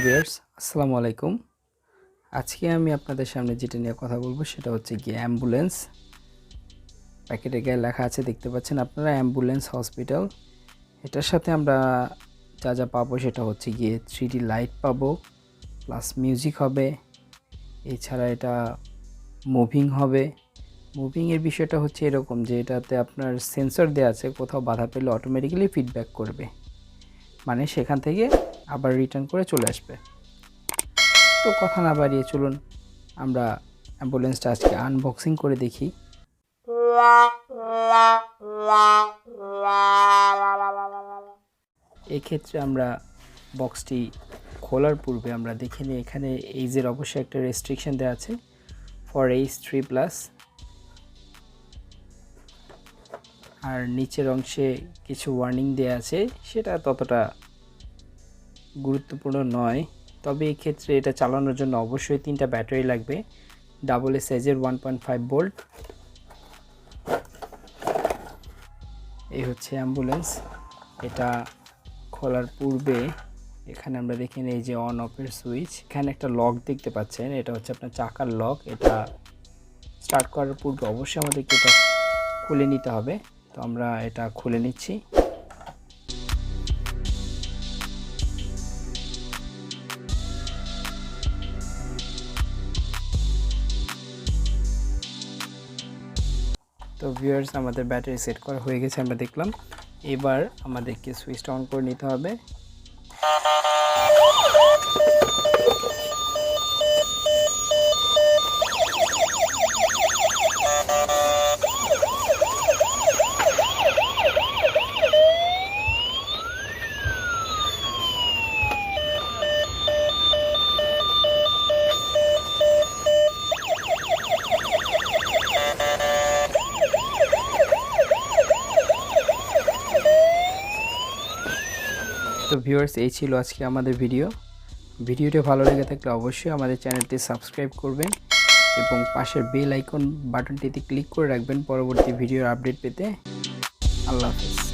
Viewers, আসসালামু আলাইকুম। আজকে আমি আপনাদের সামনে যেটা নিয়ে কথা বলবো সেটা হচ্ছে গিয়ে অ্যাম্বুলেন্স। প্যাকেটে গায়ে লেখা আছে, দেখতে পাচ্ছেন আপনারা, অ্যাম্বুলেন্স হসপিটাল। এটার সাথে আমরা যা যা পাবো সেটা হচ্ছে গিয়ে 3D লাইট পাবো, প্লাস মিউজিক হবে। এছাড়া এটা মুভিং হবে। মুভিংয়ের বিষয়টা হচ্ছে এরকম যে এটাতে আপনার সেন্সর দেওয়া আছে, কোথাও বাধা পেলে অটোমেটিক্যালি ফিডব্যাক করবে, মানে সেখান থেকে আবার রিটার্ন করে চলে আসবে। তো কথা না বাড়িয়ে চলুন আমরা অ্যাম্বুলেন্সটা আজকে আনবক্সিং করে দেখি। এক্ষেত্রে আমরা বক্সটি খোলার পূর্বে আমরা দেখে নিই এখানে এইজের অবশ্যই একটা রেস্ট্রিকশন দেওয়া আছে, ফর এইজ 3+। আর নিচের অংশে কিছু ওয়ার্নিং দেওয়া আছে, সেটা ততটা গুরুত্বপূর্ণ নয়। তবে এই ক্ষেত্রে এটা চালানোর জন্য অবশ্যই 3টা ব্যাটারি লাগবে, ডাবল এ সাইজের 1.5 ভোল্ট। এই হচ্ছে অ্যাম্বুলেন্স। এটা খোলার পূর্বে এখানে আমরা দেখে নিই যে অন অফের সুইচ। এখানে একটা লক দেখতে পাচ্ছেন, এটা হচ্ছে আপনার চাকার লক। এটা স্টার্ট করার পূর্বে অবশ্যই আমাদেরকে এটা খুলে নিতে হবে। তো আমরা এটা খুলে নিচ্ছি। তো ভিউয়ার্স, আমাদের ব্যাটারি সেট করা হয়ে গেছে, আমরা দেখলাম। এবার আমাদেরকে সুইচটা অন করে নিতে হবে। তো ভিউয়ার্স, এই ছিল আজকে আমাদের ভিডিওটি ভালো লেগে থাকলে অবশ্যই আমাদের চ্যানেলটি সাবস্ক্রাইব করবেন এবং পাশের বেল আইকন বাটনটিতে ক্লিক করে রাখবেন পরবর্তী ভিডিওর আপডেট পেতে। আল্লাহ হাফেজ।